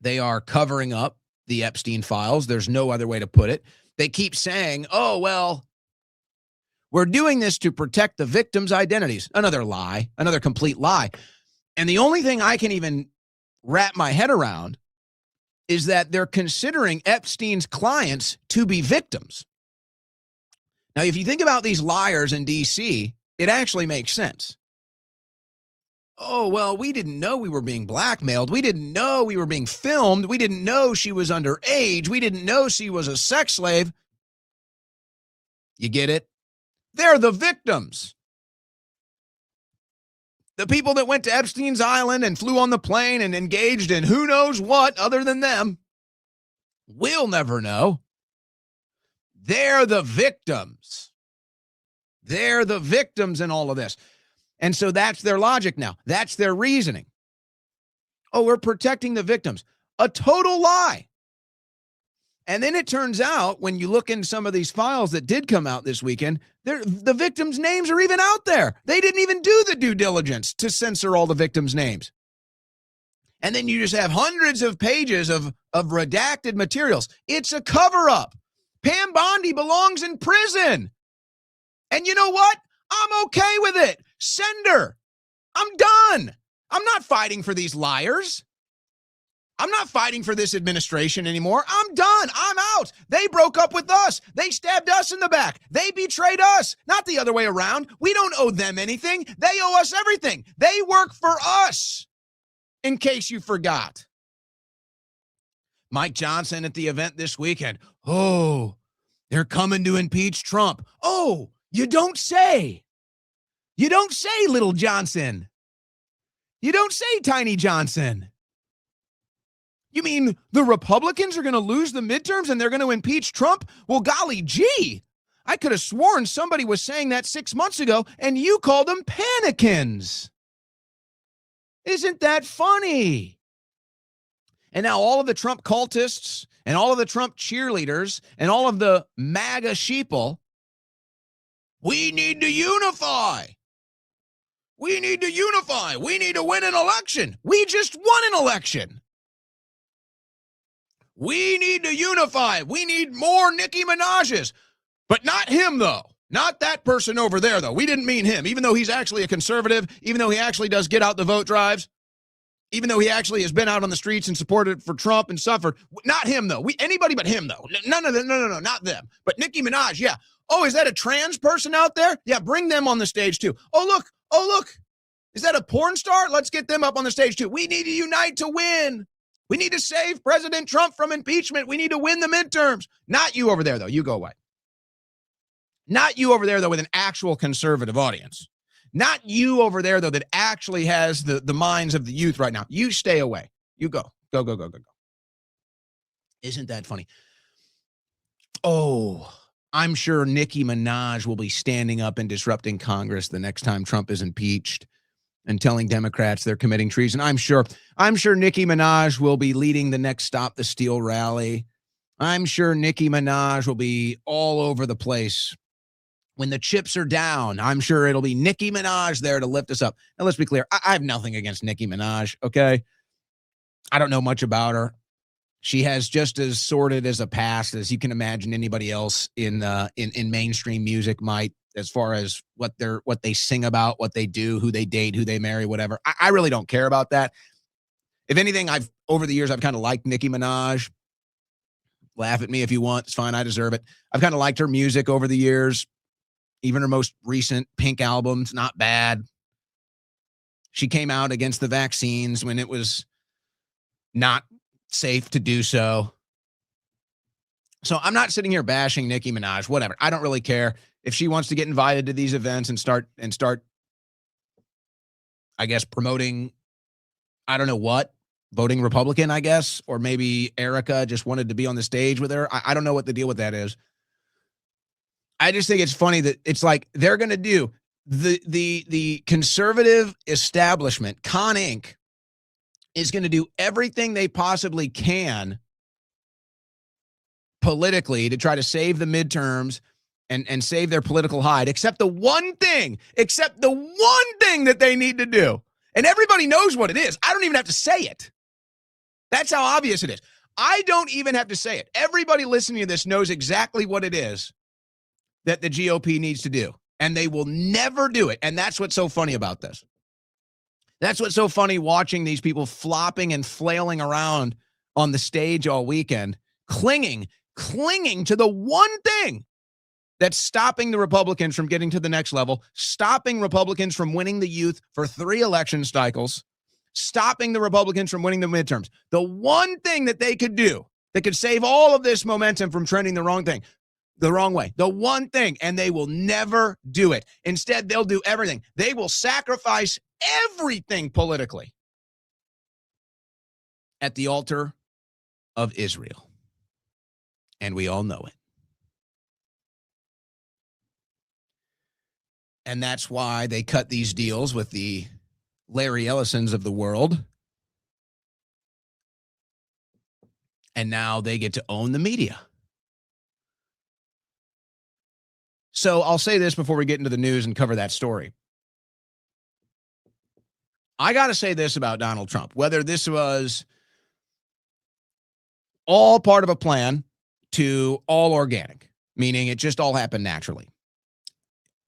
They are covering up the Epstein files. There's no other way to put it. They keep saying, oh, well, we're doing this to protect the victims' identities. Another lie, another complete lie. And the only thing I can even wrap my head around is that they're considering Epstein's clients to be victims. Now, if you think about these liars in D.C., it actually makes sense. Oh, well, we didn't know we were being blackmailed. We didn't know we were being filmed. We didn't know she was underage. We didn't know she was a sex slave. You get it? They're the victims. The people that went to Epstein's Island and flew on the plane and engaged in who knows what other than them. We'll never know. They're the victims. They're the victims in all of this. And so that's their logic now. That's their reasoning. Oh, we're protecting the victims. A total lie. And then it turns out, when you look into some of these files that did come out this weekend, the victims' names are even out there. They didn't even do the due diligence to censor all the victims' names. And then you just have hundreds of pages of redacted materials. It's a cover-up. Pam Bondi belongs in prison. And you know what? I'm okay with it. Send her. I'm done. I'm not fighting for these liars. I'm not fighting for this administration anymore. I'm done. I'm out. They broke up with us. They stabbed us in the back. They betrayed us, not the other way around. We don't owe them anything. They owe us everything. They work for us, in case you forgot. Mike Johnson at the event this weekend. Oh, they're coming to impeach Trump. Oh, you don't say. You don't say, Little Johnson. You don't say, Tiny Johnson. You mean the Republicans are going to lose the midterms and they're going to impeach Trump? Well, golly gee, I could have sworn somebody was saying that 6 months ago and you called them panicans. Isn't that funny? And now all of the Trump cultists and all of the Trump cheerleaders and all of the MAGA sheeple, we need to unify. We need to unify. We need to win an election. We just won an election. We need to unify. We need more Nicki Minaj's. But not him, though. Not that person over there, though. We didn't mean him, even though he's actually a conservative, even though he actually does get out the vote drives, even though he actually has been out on the streets and supported for Trump and suffered. Not him, though. Anybody but him, though. None of them. No, not them. But Nicki Minaj, yeah. Oh, is that a trans person out there? Yeah, bring them on the stage, too. Oh, look. Is that a porn star? Let's get them up on the stage, too. We need to unite to win. We need to save President Trump from impeachment. We need to win the midterms. Not you over there, though. You go away. Not you over there, though, with an actual conservative audience. Not you over there, though, that actually has the minds of the youth right now. You stay away. You go. Go. Isn't that funny? Oh, I'm sure Nicki Minaj will be standing up and disrupting Congress the next time Trump is impeached and telling Democrats they're committing treason. I'm sure Nicki Minaj will be leading the next Stop the Steal rally. I'm sure Nicki Minaj will be all over the place. When the chips are down, I'm sure it'll be Nicki Minaj there to lift us up. Now, let's be clear. I have nothing against Nicki Minaj, okay? I don't know much about her. She has just as sordid as a past as you can imagine anybody else in mainstream music might, as far as what they sing about, what they do, who they date, who they marry, whatever. I really don't care about that. If anything, over the years, I've kind of liked Nicki Minaj. Laugh at me if you want. It's fine. I deserve it. I've kind of liked her music over the years. Even her most recent Pink album's not bad. She came out against the vaccines when it was not safe to do so. So I'm not sitting here bashing Nicki Minaj, whatever. I don't really care. If she wants to get invited to these events and start, I guess, promoting, I don't know what, voting Republican, I guess, or maybe Erica just wanted to be on the stage with her. I don't know what the deal with that is. I just think it's funny that it's like they're going to do the conservative establishment, Con Inc., is going to do everything they possibly can politically to try to save the midterms and save their political hide, except the one thing that they need to do. And everybody knows what it is. I don't even have to say it. That's how obvious it is. I don't even have to say it. Everybody listening to this knows exactly what it is that the GOP needs to do, and they will never do it. And that's what's so funny about this. That's what's so funny watching these people flopping and flailing around on the stage all weekend, clinging to the one thing that's stopping the Republicans from getting to the next level, stopping Republicans from winning the youth for 3 election cycles, stopping the Republicans from winning the midterms. The one thing that they could do that could save all of this momentum from trending the wrong way, the one thing, and they will never do it. Instead, they'll do everything. They will sacrifice everything politically at the altar of Israel. And we all know it. And that's why they cut these deals with the Larry Ellisons of the world. And now they get to own the media. So I'll say this before we get into the news and cover that story. I got to say this about Donald Trump, whether this was all part of a plan to all organic, meaning it just all happened naturally.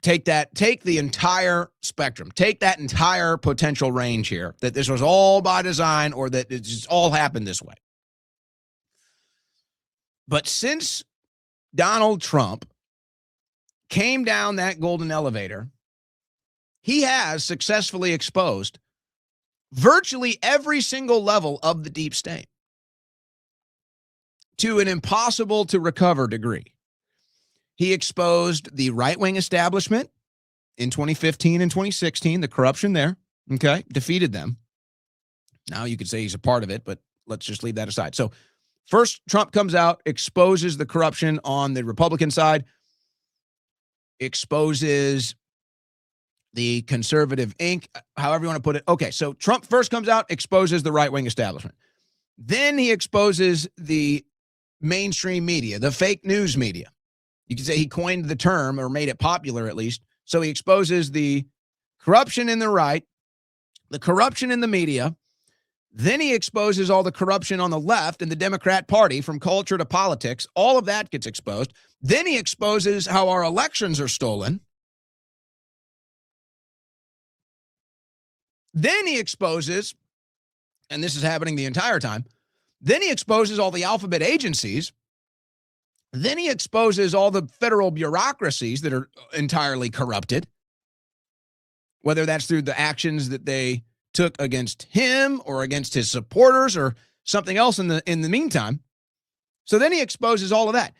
Take the entire spectrum, take that entire potential range here, that this was all by design or that it just all happened this way. But since Donald Trump came down that golden elevator, he has successfully exposed virtually every single level of the deep state to an impossible to recover degree. He exposed the right-wing establishment in 2015 and 2016, the corruption there, okay, defeated them. Now you could say he's a part of it, but let's just leave that aside. So first, Trump comes out, exposes the corruption on the Republican side, exposes the conservative Inc., however you want to put it. Okay, so Trump first comes out, exposes the right-wing establishment. Then he exposes the mainstream media, the fake news media. You could say he coined the term or made it popular at least. So he exposes the corruption in the right, the corruption in the media. Then he exposes all the corruption on the left in the Democrat Party, from culture to politics. All of that gets exposed. Then he exposes how our elections are stolen. Then he exposes, and this is happening the entire time, then he exposes all the alphabet agencies. Then he exposes all the federal bureaucracies that are entirely corrupted, whether that's through the actions that they took against him or against his supporters or something else in the meantime. So then he exposes all of that.